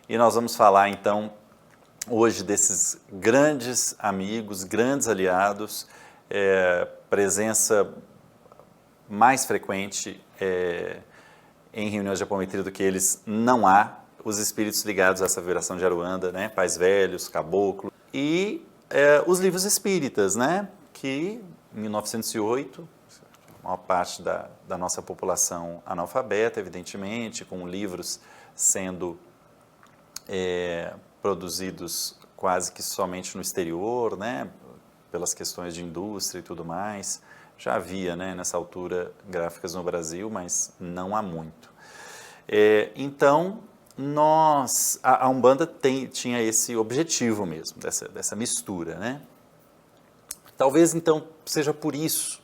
e nós vamos falar então hoje desses grandes amigos, grandes aliados, presença mais frequente em reuniões de apometria do que eles não há, os espíritos ligados a essa vibração de Aruanda, né? Pais velhos, caboclo, e os livros espíritas, né? Que em 1908, a maior parte da nossa população analfabeta, evidentemente, com livros sendo produzidos quase que somente no exterior, né? Pelas questões de indústria e tudo mais. Já havia, né, nessa altura, gráficas no Brasil, mas não há muito. Então, a Umbanda tinha esse objetivo mesmo, dessa mistura, né? Talvez, então, seja por isso,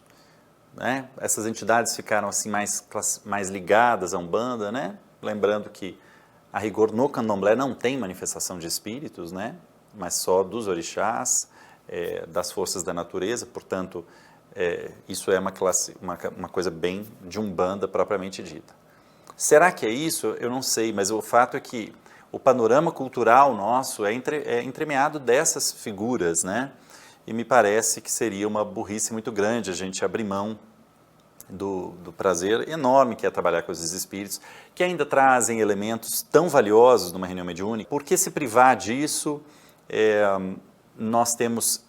né? Essas entidades ficaram assim mais ligadas à Umbanda, né? Lembrando que, a rigor, no Candomblé não tem manifestação de espíritos, né? Mas só dos orixás, das forças da natureza, portanto, isso é uma coisa bem de Umbanda propriamente dita. Será que é isso? Eu não sei, mas o fato é que o panorama cultural nosso é entremeado dessas figuras, né? E me parece que seria uma burrice muito grande a gente abrir mão do prazer enorme que é trabalhar com esses espíritos, que ainda trazem elementos tão valiosos numa reunião mediúnica. Por que se privar disso? Nós temos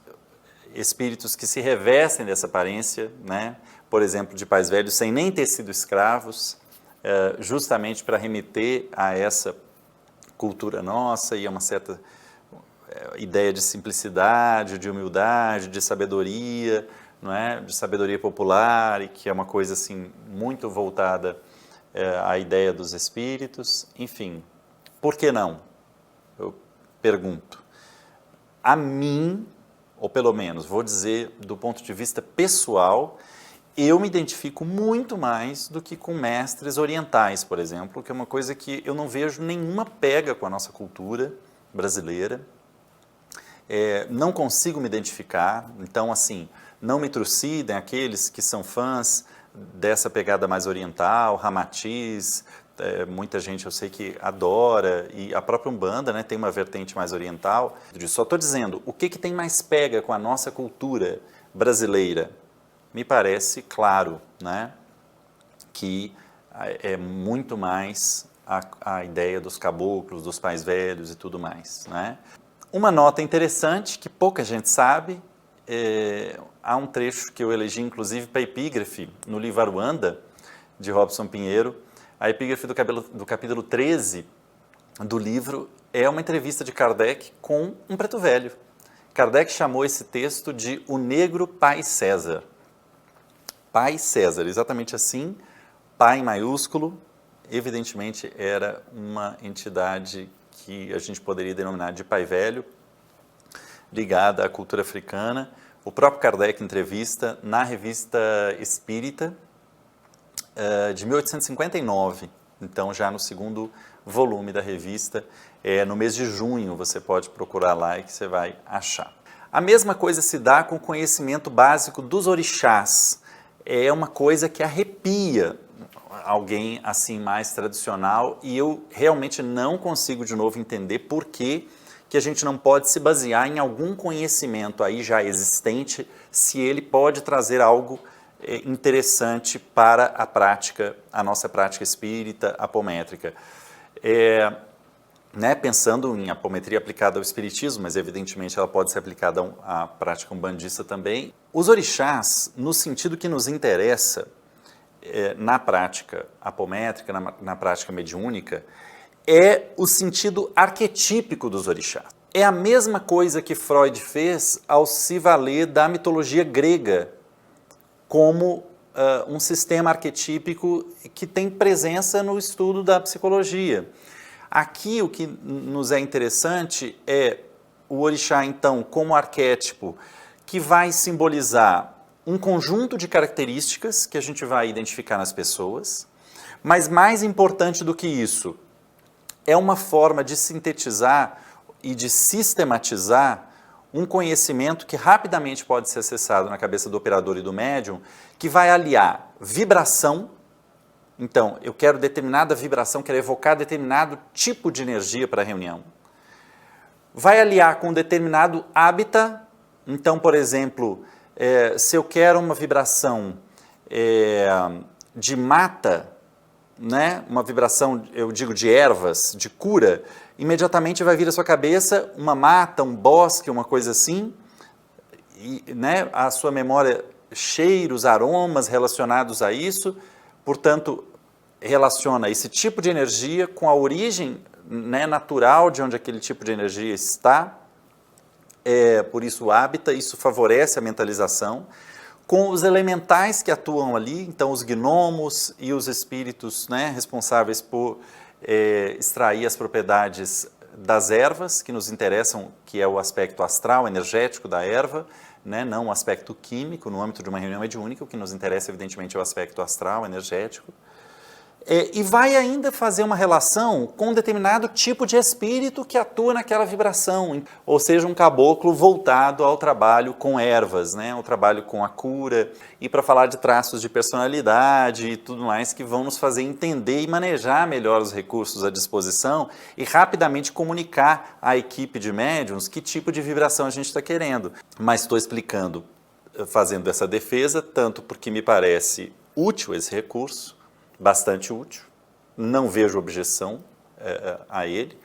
espíritos que se revestem dessa aparência, né? Por exemplo, de pais velhos sem nem ter sido escravos, justamente para remeter a essa cultura nossa e a uma certa ideia de simplicidade, de humildade, de sabedoria, não é? De sabedoria popular, e que é uma coisa assim muito voltada à ideia dos espíritos. Enfim, por que não? Eu pergunto. A mim, ou pelo menos, vou dizer do ponto de vista pessoal, eu me identifico muito mais do que com mestres orientais, por exemplo, que é uma coisa que eu não vejo nenhuma pega com a nossa cultura brasileira. Não consigo me identificar, então, assim, não me trucidem aqueles que são fãs dessa pegada mais oriental, Ramatiz, muita gente eu sei que adora, e a própria Umbanda, né, tem uma vertente mais oriental. Só estou dizendo, o que tem mais pega com a nossa cultura brasileira? Me parece claro, né, que é muito mais a ideia dos caboclos, dos pais velhos e tudo mais, né? Uma nota interessante, que pouca gente sabe, há um trecho que eu elegi, inclusive, para epígrafe, no livro Aruanda, de Robson Pinheiro. A epígrafe do capítulo 13 do livro é uma entrevista de Kardec com um preto velho. Kardec chamou esse texto de O Negro Pai César. Pai César, exatamente assim, pai em maiúsculo, evidentemente era uma entidade que a gente poderia denominar de pai velho, ligada à cultura africana. O próprio Kardec entrevista na Revista Espírita, de 1859, então já no segundo volume da revista, no mês de junho, você pode procurar lá e que você vai achar. A mesma coisa se dá com o conhecimento básico dos orixás. É uma coisa que arrepia alguém assim mais tradicional, e eu realmente não consigo de novo entender por que a gente não pode se basear em algum conhecimento aí já existente, se ele pode trazer algo interessante para a nossa prática espírita apométrica. Né, pensando em apometria aplicada ao espiritismo, mas evidentemente ela pode ser aplicada à prática umbandista também. Os orixás, no sentido que nos interessa, na prática apométrica, na prática mediúnica, é o sentido arquetípico dos orixás. É a mesma coisa que Freud fez ao se valer da mitologia grega como um sistema arquetípico que tem presença no estudo da psicologia. Aqui o que nos é interessante é o orixá, então, como arquétipo, que vai simbolizar um conjunto de características que a gente vai identificar nas pessoas, mas mais importante do que isso, é uma forma de sintetizar e de sistematizar um conhecimento que rapidamente pode ser acessado na cabeça do operador e do médium, que vai aliar vibração, Então, eu quero determinada vibração, quero evocar determinado tipo de energia para a reunião. Vai aliar com um determinado hábitat. Então, por exemplo, se eu quero uma vibração de mata, né, uma vibração, eu digo, de ervas, de cura, imediatamente vai vir à sua cabeça uma mata, um bosque, uma coisa assim, e, né, a sua memória, cheiros, aromas relacionados a isso, portanto, relaciona esse tipo de energia com a origem, né, natural de onde aquele tipo de energia está, por isso o hábitat, isso favorece a mentalização, com os elementais que atuam ali, então os gnomos e os espíritos, né, responsáveis por extrair as propriedades das ervas, que nos interessam, que é o aspecto astral, energético da erva, né, não o aspecto químico, no âmbito de uma reunião mediúnica, o que nos interessa evidentemente é o aspecto astral, energético. E vai ainda fazer uma relação com um determinado tipo de espírito que atua naquela vibração, ou seja, um caboclo voltado ao trabalho com ervas, né? Ao trabalho com a cura, e para falar de traços de personalidade e tudo mais que vão nos fazer entender e manejar melhor os recursos à disposição e rapidamente comunicar à equipe de médiuns que tipo de vibração a gente está querendo. Mas estou explicando, fazendo essa defesa, tanto porque me parece útil esse recurso, bastante útil, não vejo objeção a ele,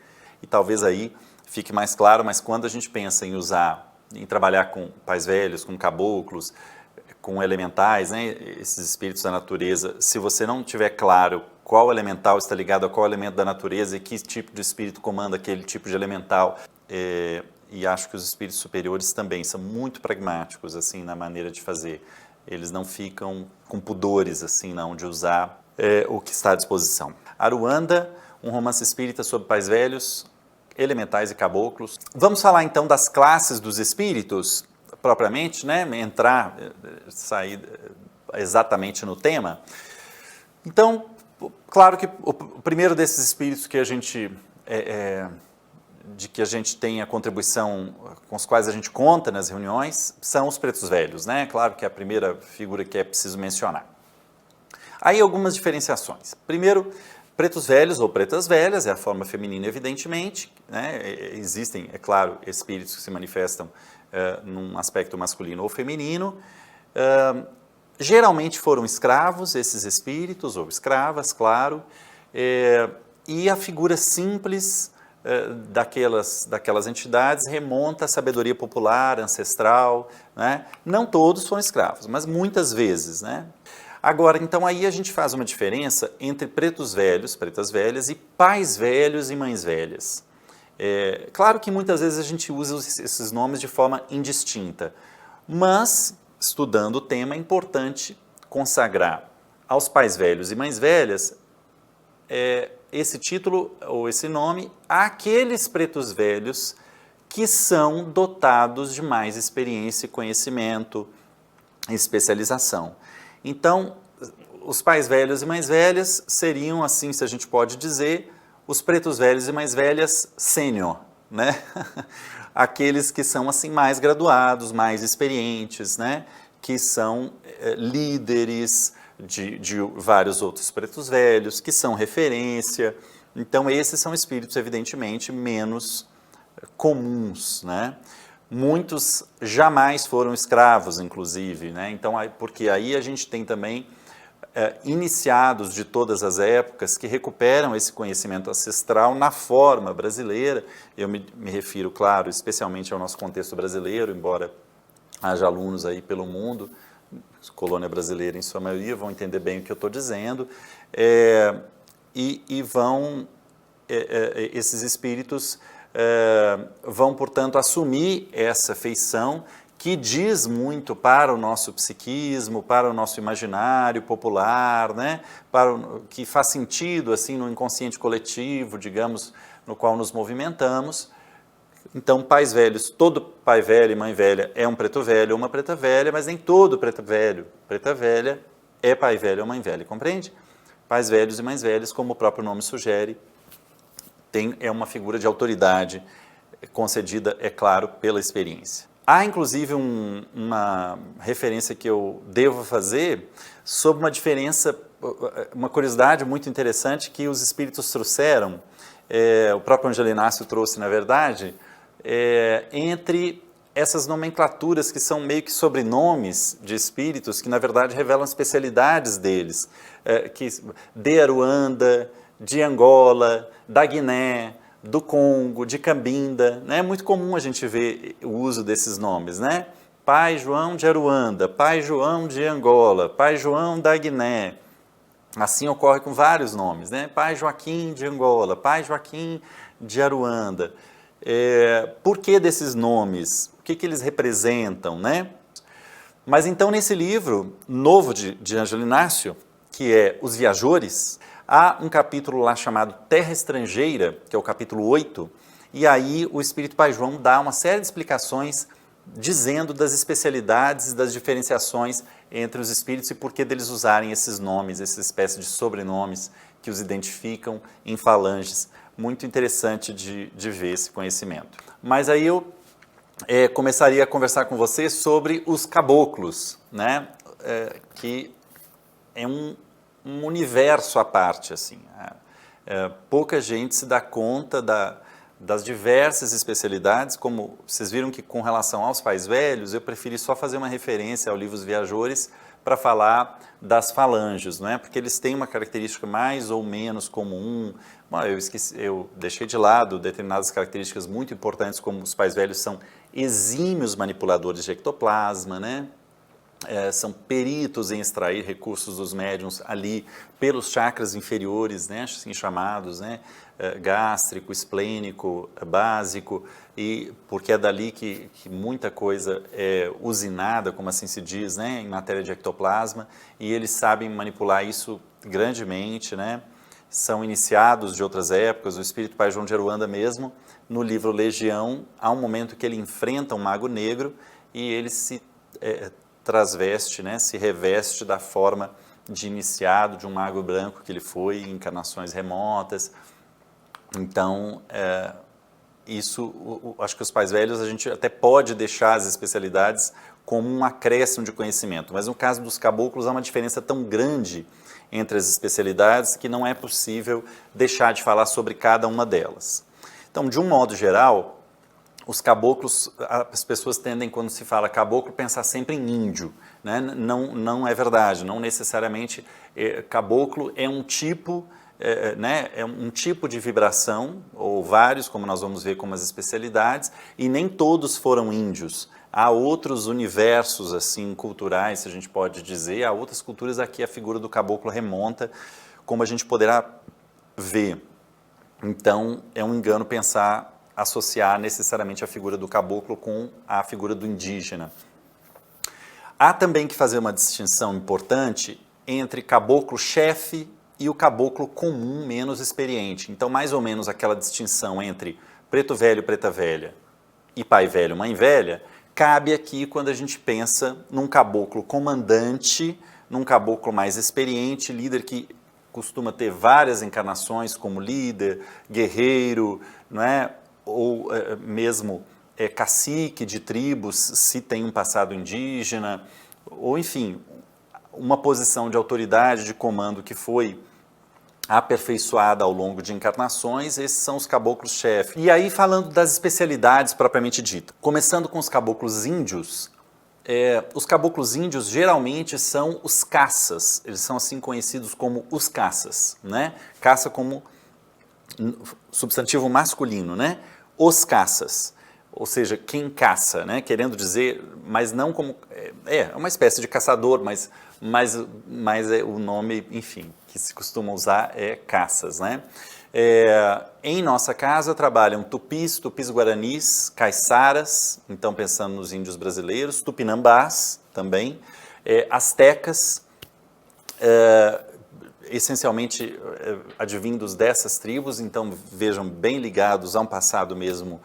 e talvez aí fique mais claro, mas quando a gente pensa em usar, em trabalhar com pais velhos, com caboclos, com elementais, né, esses espíritos da natureza, se você não tiver claro qual elemental está ligado a qual elemento da natureza e que tipo de espírito comanda aquele tipo de elemental, e acho que os espíritos superiores também são muito pragmáticos assim na maneira de fazer, eles não ficam com pudores assim não de usar o que está à disposição. Aruanda, um romance espírita sobre pais velhos, elementais e caboclos. Vamos falar então das classes dos espíritos, propriamente, né? Sair exatamente no tema. Então, claro que o primeiro desses espíritos que a gente, de que a gente tem a contribuição, com os quais a gente conta nas reuniões, são os pretos velhos, né? Claro que é a primeira figura que é preciso mencionar. Aí algumas diferenciações. Primeiro, pretos velhos ou pretas velhas, é a forma feminina evidentemente, né? Existem, é claro, espíritos que se manifestam num aspecto masculino ou feminino. Geralmente foram escravos esses espíritos, ou escravas, claro, e a figura simples daquelas entidades remonta à sabedoria popular, ancestral, né? Não todos foram escravos, mas muitas vezes, né? Agora, então aí a gente faz uma diferença entre pretos velhos, pretas velhas, e pais velhos e mães velhas. Claro que muitas vezes a gente usa esses nomes de forma indistinta, mas, estudando o tema, é importante consagrar aos pais velhos e mães velhas esse título ou esse nome àqueles pretos velhos que são dotados de mais experiência e conhecimento e especialização. Então, os pais velhos e mães velhas seriam, assim, se a gente pode dizer, os pretos velhos e mães velhas sênior, né? Aqueles que são, assim, mais graduados, mais experientes, né? Que são líderes de vários outros pretos velhos, que são referência. Então, esses são espíritos, evidentemente, menos comuns, né? Muitos jamais foram escravos, inclusive, né? Então, porque aí a gente tem também iniciados de todas as épocas que recuperam esse conhecimento ancestral na forma brasileira. Eu me refiro, claro, especialmente ao nosso contexto brasileiro, embora haja alunos aí pelo mundo, colônia brasileira em sua maioria, vão entender bem o que eu estou dizendo, e vão, esses espíritos vão, portanto, assumir essa feição que diz muito para o nosso psiquismo, para o nosso imaginário popular, né? Que faz sentido assim no inconsciente coletivo, digamos, no qual nos movimentamos. Então, pais velhos, todo pai velho e mãe velha é um preto velho ou uma preta velha, mas nem todo preto velho, preta velha é pai velho ou mãe velha, compreende? Pais velhos e mães velhas, como o próprio nome sugere, é uma figura de autoridade concedida, é claro, pela experiência. Há, inclusive, uma referência que eu devo fazer sobre uma diferença uma curiosidade muito interessante que os espíritos trouxeram, o próprio Angelo Inácio trouxe, na verdade, entre essas nomenclaturas que são meio que sobrenomes de espíritos que, na verdade, revelam especialidades deles, de Aruanda, de Angola, da Guiné, do Congo, de Cabinda, né? É muito comum a gente ver o uso desses nomes, né? Pai João de Aruanda, Pai João de Angola, Pai João da Guiné. Assim ocorre com vários nomes, né? Pai Joaquim de Angola, Pai Joaquim de Aruanda. Por que desses nomes? O que eles representam, né? Mas então nesse livro novo de Angelo Inácio, que é Os Viajores, há um capítulo lá chamado Terra Estrangeira, que é o capítulo 8, e aí o Espírito Pai João dá uma série de explicações dizendo das especialidades, das diferenciações entre os espíritos e por que deles usarem esses nomes, essa espécie de sobrenomes que os identificam em falanges. Muito interessante de ver esse conhecimento. Mas aí eu começaria a conversar com você sobre os caboclos, né? Que é um universo à parte, assim. Pouca gente se dá conta das diversas especialidades, como vocês viram que com relação aos pais velhos, eu preferi só fazer uma referência ao livro Os Viajores para falar das falanges, não é? Porque eles têm uma característica mais ou menos comum. Bom, eu deixei de lado determinadas características muito importantes, como os pais velhos são exímios manipuladores de ectoplasma, né? São peritos em extrair recursos dos médiuns ali pelos chakras inferiores, né, assim chamados, né, gástrico, esplênico, básico, e porque é dali que muita coisa é usinada, como assim se diz, né, em matéria de ectoplasma, e eles sabem manipular isso grandemente, né, são iniciados de outras épocas. O Espírito Pai João de Aruanda mesmo, no livro Legião, há um momento que ele enfrenta um mago negro e ele se transveste, né, se reveste da forma de iniciado de um mago branco que ele foi em encarnações remotas. Então, acho que os pais velhos a gente até pode deixar as especialidades como um acréscimo de conhecimento, mas no caso dos caboclos há uma diferença tão grande entre as especialidades que não é possível deixar de falar sobre cada uma delas. Então, de um modo geral, os caboclos, as pessoas tendem, quando se fala caboclo, pensar sempre em índio, né? Não é verdade, não necessariamente. Caboclo é um tipo, né? É um tipo de vibração, ou vários, como nós vamos ver como as especialidades, e nem todos foram índios. Há outros universos assim culturais, se a gente pode dizer, há outras culturas a que a figura do caboclo remonta, como a gente poderá ver. Então, é um engano associar necessariamente a figura do caboclo com a figura do indígena. Há também que fazer uma distinção importante entre caboclo-chefe e o caboclo comum menos experiente. Então, mais ou menos aquela distinção entre preto velho, preta velha e pai velho, mãe velha, cabe aqui quando a gente pensa num caboclo comandante, num caboclo mais experiente, líder que costuma ter várias encarnações como líder, guerreiro, não é? Ou mesmo cacique de tribos, se tem um passado indígena, ou enfim, uma posição de autoridade, de comando que foi aperfeiçoada ao longo de encarnações. Esses são os caboclos-chefe. E aí, falando das especialidades propriamente dita, começando com os caboclos índios, os caboclos índios geralmente são os caças, eles são assim conhecidos como os caças, né? Caça como substantivo masculino, né? Os caças, ou seja, quem caça, né? Querendo dizer, mas não como... É uma espécie de caçador, mas o nome, enfim, que se costuma usar é caças, né? Em nossa casa trabalham tupis guaranis, caiçaras, então pensando nos índios brasileiros, tupinambás também, astecas, essencialmente advindos dessas tribos, então vejam, bem ligados a um passado mesmo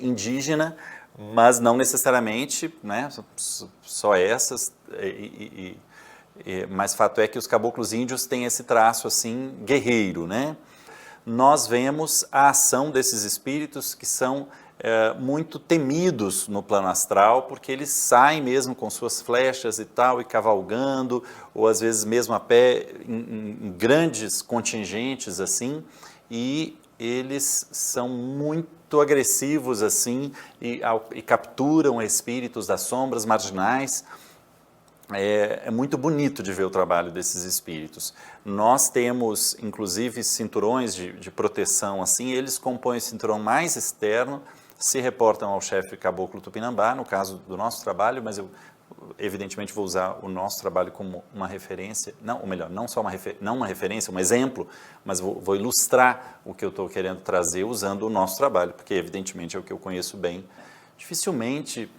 indígena, mas não necessariamente, né, só essas, mas fato é que os caboclos índios têm esse traço assim guerreiro, né? Nós vemos a ação desses espíritos que são muito temidos no plano astral, porque eles saem mesmo com suas flechas e tal, e cavalgando, ou às vezes mesmo a pé, em grandes contingentes assim, e eles são muito agressivos assim, e capturam espíritos das sombras marginais. É muito bonito de ver o trabalho desses espíritos. Nós temos, inclusive, cinturões de proteção assim, eles compõem o cinturão mais externo, se reportam ao chefe caboclo Tupinambá, no caso do nosso trabalho, mas eu evidentemente vou usar o nosso trabalho como uma referência, não, ou melhor, não só não uma referência, um exemplo, mas vou ilustrar o que eu estou querendo trazer usando o nosso trabalho, porque evidentemente é o que eu conheço bem. Dificilmente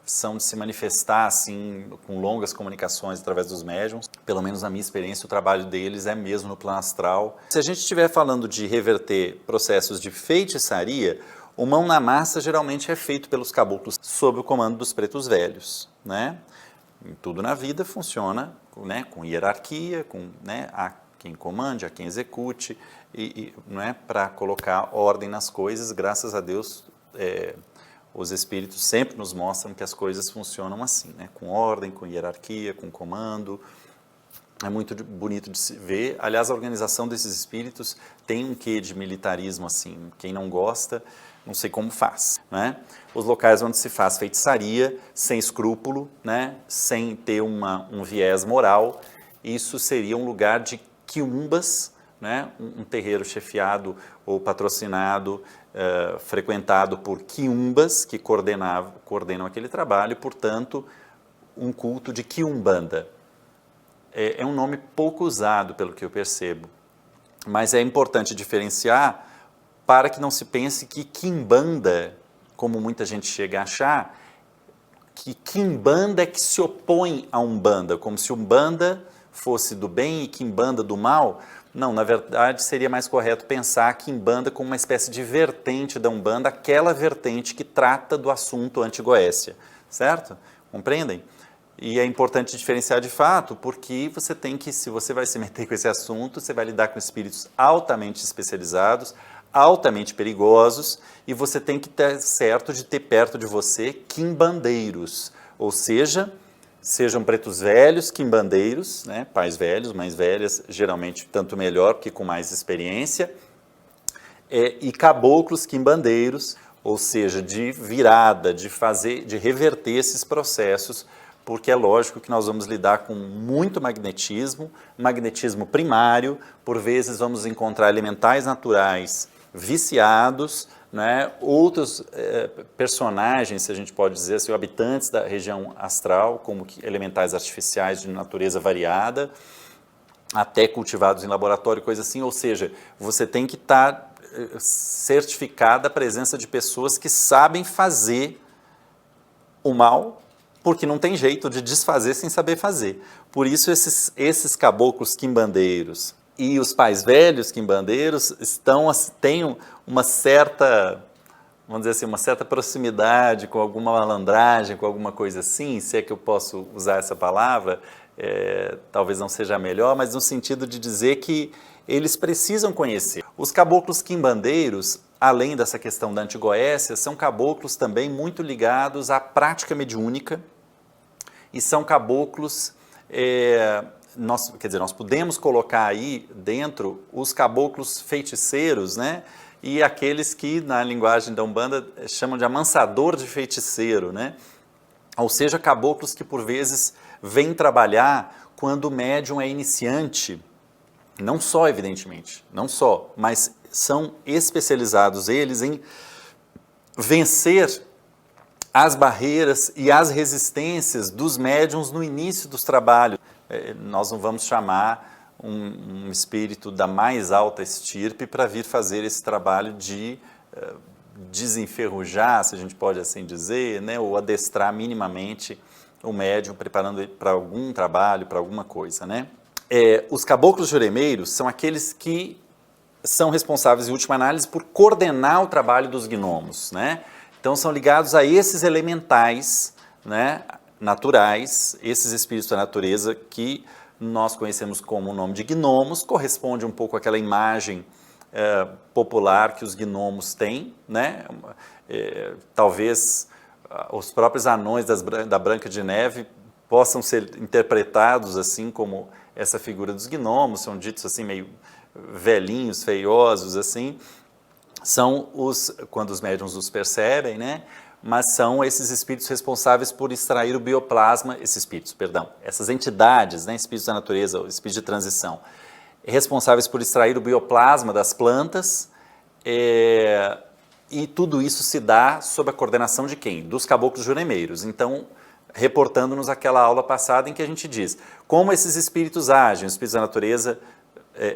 são de se manifestar assim, com longas comunicações através dos médiuns. Pelo menos na minha experiência, o trabalho deles é mesmo no plano astral. Se a gente estiver falando de reverter processos de feitiçaria, o mão na massa geralmente é feito pelos caboclos sob o comando dos pretos velhos, né? Tudo na vida funciona, né, com hierarquia, com, né, a quem comande, a quem execute, né, para colocar ordem nas coisas. Graças a Deus, os espíritos sempre nos mostram que as coisas funcionam assim, né, com ordem, com hierarquia, com comando. É muito bonito de se ver. Aliás, a organização desses espíritos tem um quê de militarismo assim. Quem não gosta, não sei como faz, né? Os locais onde se faz feitiçaria, sem escrúpulo, né? Sem ter um viés moral, isso seria um lugar de quiumbas, né? Um terreiro chefiado ou patrocinado, frequentado por quiumbas que coordenam aquele trabalho, e, portanto, um culto de quiumbanda. É um nome pouco usado, pelo que eu percebo, mas é importante diferenciar para que não se pense que quimbanda, como muita gente chega a achar, que quimbanda é que se opõe a umbanda, como se umbanda fosse do bem e quimbanda do mal. Não, na verdade seria mais correto pensar a quimbanda como uma espécie de vertente da umbanda, aquela vertente que trata do assunto anti-goécia, certo? Compreendem? E é importante diferenciar de fato, porque você tem que, se você vai se meter com esse assunto, você vai lidar com espíritos altamente especializados, altamente perigosos, e você tem que ter certo de ter perto de você quimbandeiros, ou seja, sejam pretos velhos, quimbandeiros, né, pais velhos, mães velhas, geralmente tanto melhor, porque com mais experiência, e caboclos quimbandeiros, ou seja, de virada, de reverter esses processos, porque é lógico que nós vamos lidar com muito magnetismo primário, por vezes vamos encontrar elementais naturais viciados, né? Outros personagens, se a gente pode dizer assim, habitantes da região astral, como que elementais artificiais de natureza variada, até cultivados em laboratório, coisa assim, ou seja, você tem que estar certificada a presença de pessoas que sabem fazer o mal, porque não tem jeito de desfazer sem saber fazer. Por isso esses caboclos quimbandeiros e os pais velhos quimbandeiros têm uma certa, vamos dizer assim, uma certa proximidade com alguma malandragem, com alguma coisa assim, se é que eu posso usar essa palavra, talvez não seja a melhor, mas no sentido de dizer que eles precisam conhecer. Os caboclos quimbandeiros, além dessa questão da antigoécia, são caboclos também muito ligados à prática mediúnica, e são caboclos, nós podemos colocar aí dentro os caboclos feiticeiros, né? E aqueles que, na linguagem da Umbanda, chamam de amansador de feiticeiro, né? Ou seja, caboclos que por vezes vêm trabalhar quando o médium é iniciante, não só, evidentemente, não só, mas são especializados eles em vencer as barreiras e as resistências dos médiuns no início dos trabalhos. Nós não vamos chamar um espírito da mais alta estirpe para vir fazer esse trabalho de desenferrujar, se a gente pode assim dizer, né, ou adestrar minimamente o médium, preparando ele para algum trabalho, para alguma coisa, né? Os caboclos juremeiros são aqueles que são responsáveis, em última análise, por coordenar o trabalho dos gnomos, né? Então, são ligados a esses elementais, né, naturais, esses espíritos da natureza que nós conhecemos como o nome de gnomos, corresponde um pouco àquela imagem popular que os gnomos têm, né? Talvez os próprios anões da Branca de Neve possam ser interpretados assim como essa figura dos gnomos, são ditos assim meio velhinhos, feiosos assim, são quando os médiuns os percebem, né? Mas são esses espíritos responsáveis por extrair o bioplasma, essas entidades, né? Espíritos da natureza, espíritos de transição, responsáveis por extrair o bioplasma das plantas, e tudo isso se dá sob a coordenação de quem? Dos caboclos juremeiros. Então, reportando-nos aquela aula passada em que a gente diz como esses espíritos agem, os espíritos da natureza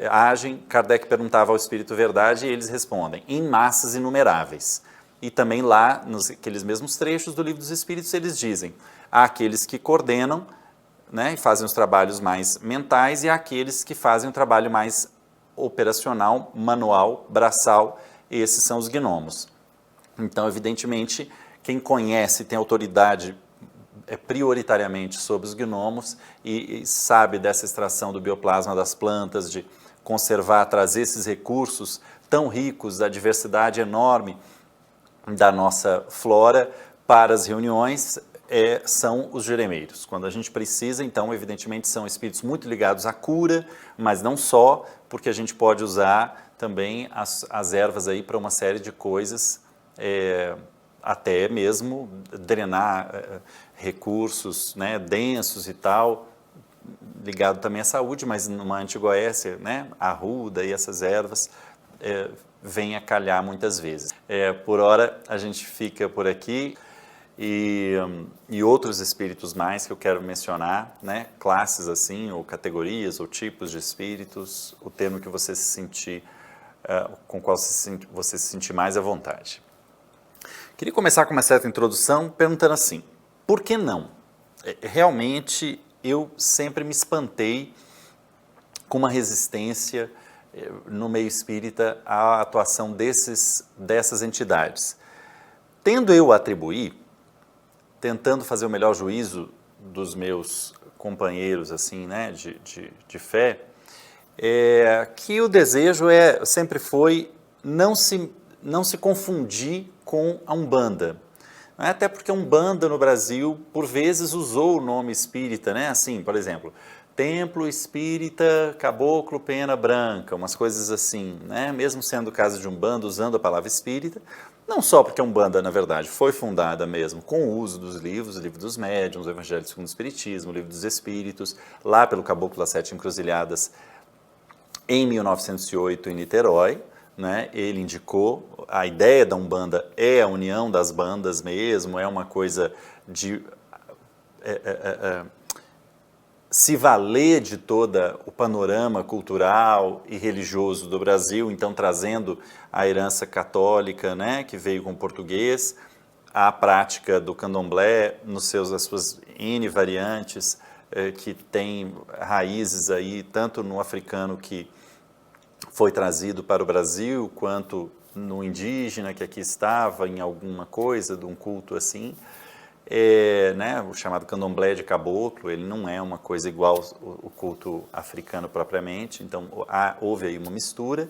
agem. Kardec perguntava ao Espírito Verdade e eles respondem, em massas inumeráveis. E também lá, naqueles mesmos trechos do Livro dos Espíritos, eles dizem, há aqueles que coordenam, né, e fazem os trabalhos mais mentais, e há aqueles que fazem o trabalho mais operacional, manual, braçal, e esses são os gnomos. Então, evidentemente, quem conhece, tem autoridade prioritariamente sobre os gnomos e sabe dessa extração do bioplasma das plantas, de conservar, trazer esses recursos tão ricos, da diversidade enorme da nossa flora para as reuniões, são os juremeiros. Quando a gente precisa, então, evidentemente, são espíritos muito ligados à cura, mas não só, porque a gente pode usar também as ervas aí para uma série de coisas, até mesmo drenar recursos, né, densos e tal, ligado também à saúde, mas numa antigoécia, né, a arruda e essas ervas vêm a calhar muitas vezes. Por hora a gente fica por aqui, e outros espíritos mais que eu quero mencionar, né, classes assim, ou categorias, ou tipos de espíritos, o termo que você se sentir, com o qual você se sentir mais à vontade. Queria começar com uma certa introdução perguntando assim, por que não? Realmente eu sempre me espantei com uma resistência no meio espírita à atuação dessas entidades. Tendo eu a atribuir, tentando fazer o melhor juízo dos meus companheiros assim, né, de fé, que o desejo sempre foi não se confundir com a Umbanda. Até porque a Umbanda no Brasil, por vezes, usou o nome espírita, né? Assim, por exemplo, Templo Espírita Caboclo Pena Branca, umas coisas assim, né? Mesmo sendo o caso de Umbanda, usando a palavra espírita, não só porque a Umbanda, na verdade, foi fundada mesmo com o uso dos livros, o Livro dos Médiuns, o Evangelho segundo o Espiritismo, o Livro dos Espíritos, lá pelo Caboclo das Sete Encruzilhadas, em 1908, em Niterói, né, ele indicou, a ideia da Umbanda é a união das bandas mesmo, é uma coisa de se valer de todo o panorama cultural e religioso do Brasil, então trazendo a herança católica, né, que veio com o português, a prática do candomblé, as suas N variantes, que tem raízes aí, tanto no africano que foi trazido para o Brasil, quanto no indígena que aqui estava, em alguma coisa, de um culto assim, né, o chamado candomblé de caboclo, ele não é uma coisa igual o culto africano propriamente, então houve aí uma mistura,